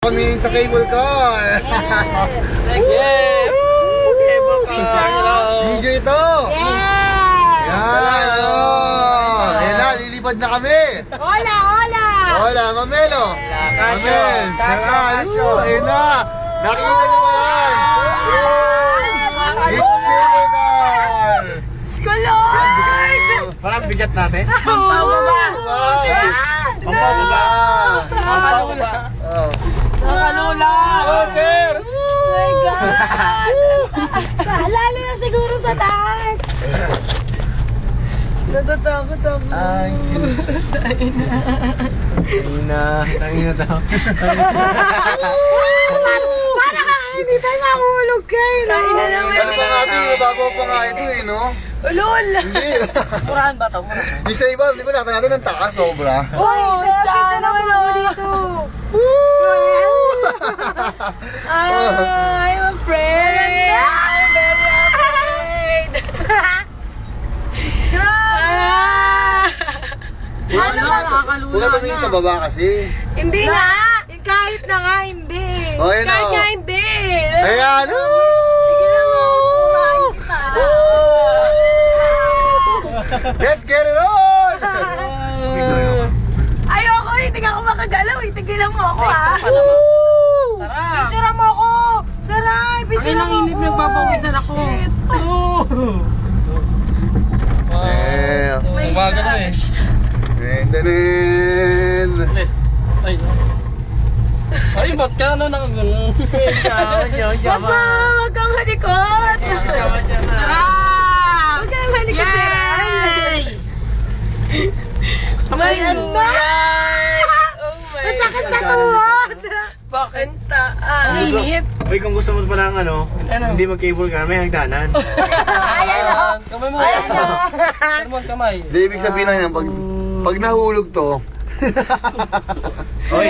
Kami sa cable car. Yeah! Cable car! Video ito. Yan, oh. Ayan na, lilipad na kami. Hola, hola! Hola, Mamelo. Mamel, saraan. Ayan na. Nakita niyo ba yan? It's cable car. Skolord! Parang bigat natin. Pampababa! Pampababa. Pampababa. Nakalula! Oh, sir. Oh my God! Lalo na siguro sa taas! Natatakot ako. Ay, Tangina daw. Para ka hindi tayo mahulog kayo, no? Kaina naman ano pa nga ito? Mababaw pa nga ito eh, no? Ulol! Hindi. Murahan ba ito? Yung sa iba, di ba nakita natin ang taas, sobra? Oh, picture naman ako dito! I'm afraid! I'm very afraid! Wala tumingin sa baba kasi. Hindi nga! Kahit na nga, hindi! Oh, yun Kahit o. nga, hindi! Ayan! Let's get it on! Ayoko, hindi nga ako makagalaw. Tigilan mo ako, ha? Sarap! Picture mo ako! Saray! Picture mo ako! inip nagpapawisan ako. Eh, Umaga na eh. Dendenen! Ay. Ay, ba't ka ano nakagano? Wag kang halikot! Sarap! Huwag kang halikot, Saray! Ayan na! Ang sakit sa tuhod! Bakit taan? Init! Uy, kung gusto mo pala ng ano, hindi mag-cable car, may hagdanan. Ayan o! Kamay mo! Ayan o! Kamay kamay! Di ibig sabihin na yan, pag nahulog to, Uy,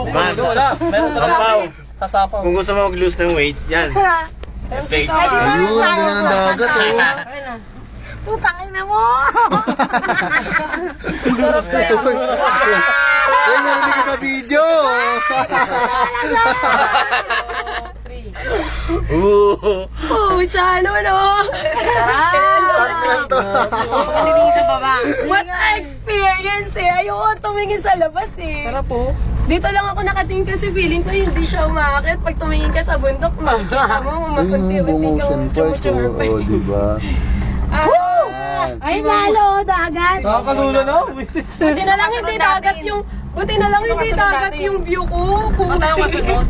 man, Wala! Meron Pampaw. Sasapaw! kung gusto mo mag-lose ng weight, yan. Fake. ayun, ang ganda ng dagat oh. Putang ina mo! Sarap kaya! Ay, narinig ka sa video! Pucha, ano no? Tangin to. Tumingin sa baba. What experience eh! Ayoko tumingin sa labas eh. Sarap po! Dito lang ako nakatingin kasi feeling ko hindi siya umakit. Pag tumingin ka sa bundok, makikita mo, makunti-unti kang chumur-chumur pa. Oh, diba? Ay, lalo, dagat. Nakakalula na! Buti na lang hindi dagat yung... Buti na lang hindi dagat yung view ko. Tayo kasunod!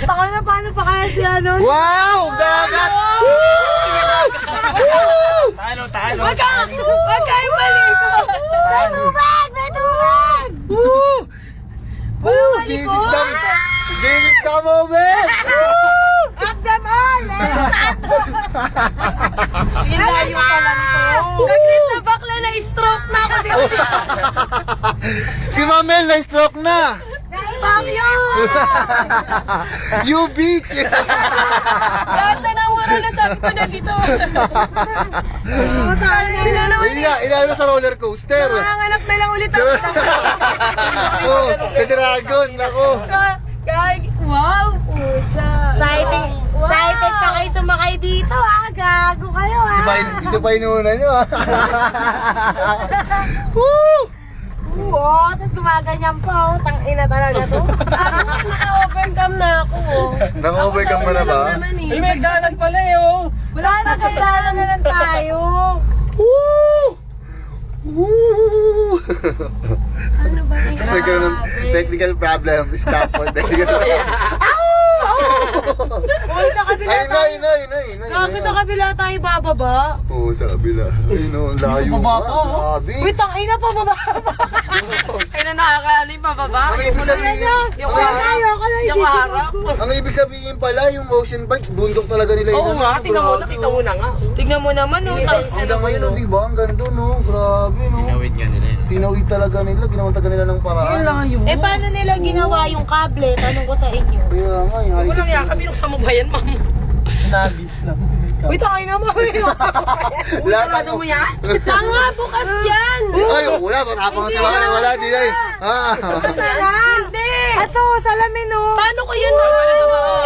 Taka na, paano pa kaya si ano? Wow! Dagat! Talo. Wag kang maligo! May tubig! May tubig! Walang This maligo! is the moment! Of them all! Layo pala nito! Naglit na bakla na stroke na ako dito. Si Mamel na-stroke na! Pangyo! You bitch! Lahat na namura na sabi ko na dito. Wala naman eh. Ilalo sa roller coaster! Nanganganak na lang ulit ako. Oh, sa dragon, ako! Wow! Pucha! Excited pa kayo sumakay dito gago kayo Ito pa inuna nyo Woo! Oo, tapos gumaganyan pa tangina talaga to. Naka-overcome na ako Naka-overcome mo na ba? May magdanan pala eh oh! Wala na, kailangan na lang tayo. Woo! Woo! Ano ba yung Kasi nagkaroon ng technical problem. Stop for technical problem. Uy, sa kabila tayo. Gago sa kabila tayo bababa. Oo, sa kabila. Ay no, layo. Grabe. Wait, tangina pa baba. Ay na nakakaalim pa baba! Ang ibig sabihin, Yung Yung harap! ang ibig sabihin pala, yung motion bike, bundok talaga nila yun. Oo nga, tingnan mo, nakita mo na nga! Tignan mo naman, Hanggang ngayon, di ba? Ang ganda, no? Grabe, no? Tinawid nga nila yun. Tinawid talaga nila, ginawa talaga nila ng paraan. Layo! Eh, paano nila ginawa yung kable? Tanong ko sa inyo. Kaya nga, yung high Walang yakap yung sa mabayan, ma'am! Nabis lang! Wait, tayo naman. Lahat Ano ako. mo yan? Tanga, bukas yan! Ay, wala, matapang sa mga wala, di na Hindi! Ito, salamin oh! Paano ko yun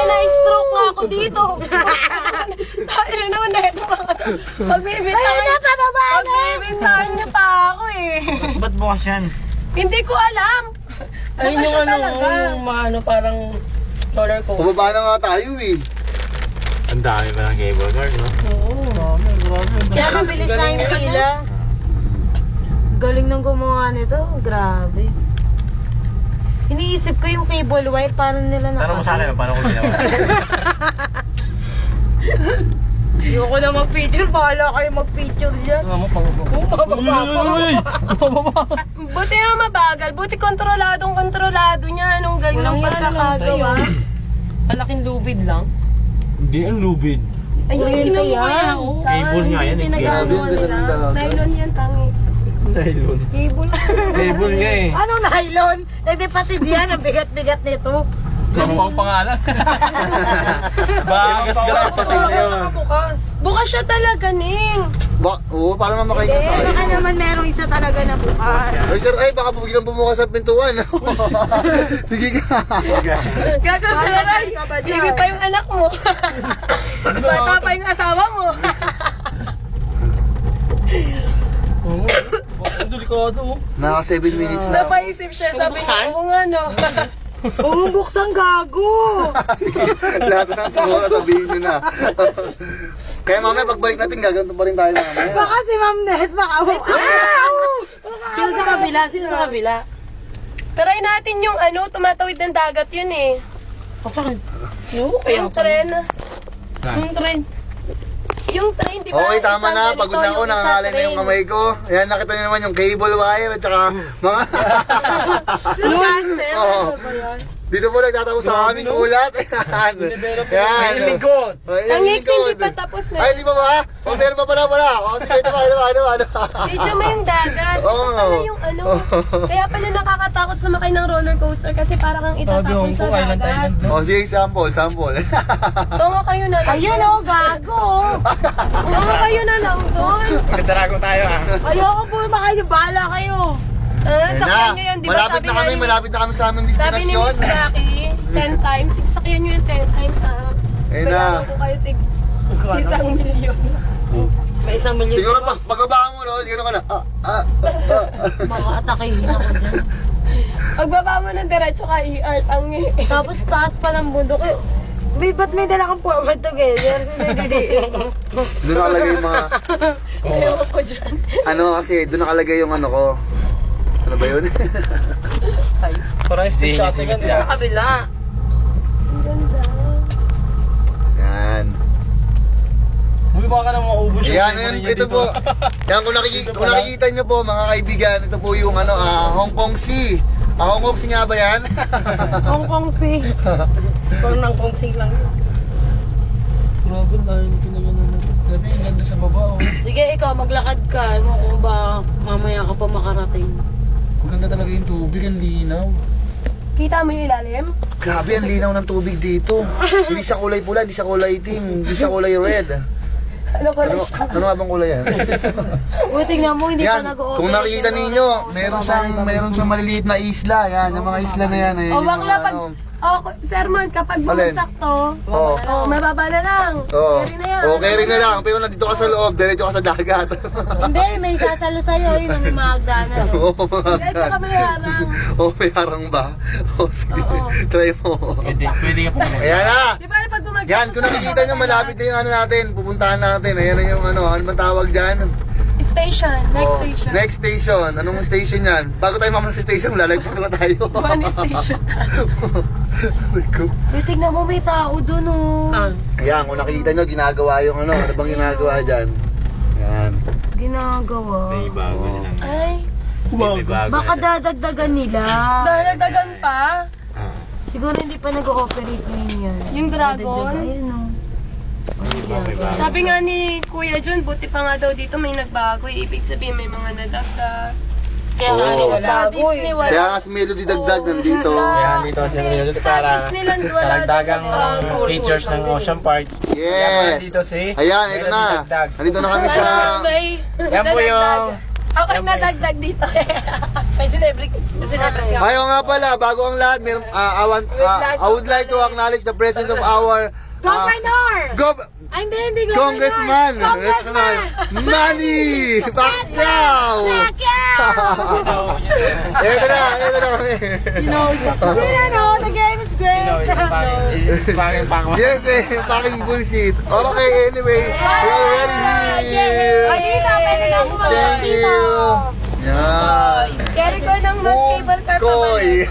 na-stroke nga ako dito? Tayo na naman na ito. Pagbibintahan niyo pa ako eh. Ba't bukas yan? Hindi ko alam. Ayun yung ano, parang roller coaster. Pababa na nga tayo eh. Ang dami pa ng cable car, no? Kaya mabilis na yung pila. Galing nang gumawa nito. Grabe. Iniisip ko yung cable wire, paano nila Tanong mo sa akin, paano ko ginawa? Ayoko na mag-picture, bahala kayo mag-picture dyan. Buti na mabagal, buti kontrolado niya. Anong galing ng pagkakagawa? Malaking lubid lang. Hindi, ang lubid. Ayun na yan. Cable nga yan, eh. Pinagano nila. Nylon yan, tangi. Nylon. Cable. Cable nga eh. Anong nylon? Hindi pati diyan, ang bigat-bigat nito. Ano ang pangalan? Bagas ka lang pati yun. Bukas siya talaga, Ning. Oo, para mamakain na tayo. Baka naman merong isa talaga na bukas. Ay, sir, ay, baka biglang bumukas ang pintuan. Sige ka. Gagawin baby pa yung anak mo. Bata pa yung asawa mo. Ang delikado. Naka 7 minutes na. Napaisip siya, sabi niya, oo nga no. Buksan gago. Lahat na siguro sabihin nyo na. Kaya mamaya pagbalik natin gaganto pa rin tayo mamaya. Baka si Ma'am Net, baka Sino sa kabila? Sino sa kabila? Try natin yung ano, tumatawid ng dagat yun eh. No, kaya Yung tren. Yung train. Yung train, di ba? Okay, tama Isang na. ganito, Pagod na ako. yung isa Nangangalay na yung train. kamay ko. Ayan, nakita nyo naman yung cable wire at saka mga... Oo. Dito po nagtatapos sa aming ulat. Ayan. Ay, lingkod. Ang X, hindi pa tapos na. Ay, di ba ba? O, meron pa pala. O, sige, ito ba? Medyo may yung dagat. Ito pala yung ano. Kaya pala nakakatakot sumakay ng roller coaster kasi parang ang itatapon sa dagat. O, sige, sample. Tungo kayo na lang. Ayun oh, gago. Tungo kayo na lang doon. Magdarago tayo, ha? Ayoko po makayo, bahala kayo. Sakyan nyo yan, di ba? Malapit na kami sa aming Sabi ni Miss destinasyon. Jackie, 10 times. Sakyan nyo yung 10 times ha. Ayun Kaya na. ko kayo tig 1 milyon. May 1 milyon. Siguro pagbaba mo, no? Siguro ka na. Makakatakihin ako dyan. Pagbaba mo ng diretso ka, ER, tangi. Tapos taas pa ng bundok. Ba't may dala kang forward together? Doon nakalagay yung mga... Ewan ko dyan. Ano kasi, doon nakalagay yung ano ko. Ano ba yun? Parang space shuttle Sino sa kabila? Ang ganda. Yan. Uy, baka na maubos Ayan, ito po. Yan, kung nakikita nyo po, mga kaibigan, ito po yung ano, Hong Kong Sea. Hong Kong Sea nga ba yan? Hong Kong Sea. Parang nang kongsing lang yun. Grabe, dahil pinagano na. Grabe, ang ganda sa baba, oh. Sige, ikaw, maglakad ka. Ewan ko ba mamaya ka pa makarating. Maganda talaga yung tubig, ang linaw. Kita mo yung ilalim? Grabe, ang linaw ng tubig dito. Hindi siya kulay pula, hindi siya kulay itim, hindi siya kulay red. Ano ko lang siya? Ano nga bang kulay yan? Uy, tingnan mo, hindi pa Yan, nag-o-operate. kung nakikita ninyo, meron siyang maliliit na isla. Yan, yung mga isla na yan. O, bakla pag... Sermon, kapag bumagsak to, mababa na lang. Carry na yan. Okay rin na lang, pero nandito ka sa loob, diretso ka sa dagat. Hindi, may sasalo sa'yo. Yun ang may mahagdanan. Diretso ka may harang. May harang ba? Sige, Oo. try mo. Pwede ka po. Ayan na! Di ba pag bumagsak Yan, kung nakikita nyo, malapit na yung ano natin, pupuntahan natin. Ayan na yung ano bang tawag dyan? Station, next Oh, station. Next station. Anong station yan? Bago tayo mamunta sa station, lalagpak na tayo. Money station. Uy, tignan mo, may tao dun oh. Ayan, kung nakikita nyo, ginagawa yung ano bang ginagawa dyan? Yan. Ginagawa. May bago na lang. Ay, May bago baka na. dadagdagan nila. Dadagdagan pa? Ah. Siguro hindi pa nag-ooperate ngayon yan. Yung dragon? Ayun oh. May bago. Sabi nga ni Kuya John, buti pa nga daw dito may nagbago. Ibig sabihin may mga nadagdag. Kaya nga Oo. sa Disney wala. Kaya nga si Melody Dagdag nandito. Kaya dito si Melody para Disneyland wala karagdagang daw. features ng Ocean Park. Yes. Dito si Ayan, ito Melody na. Dagdag. Nandito na kami sa... May Yan po yung... Ako yung nadagdag dito. May celebrity nga. Ayaw nga pala, bago ang lahat, I would like to acknowledge the presence of our Governor! Ay, hindi Congressman Manny Pacquiao! Ito na kami. You know, the game is great. It's fucking pangwa. Yes, fucking bullshit. Okay, anyway, we're already here. Ay, dito, pwede na ako Thank you. Yan. Carry ko ng mas cable car pa ba? Koy.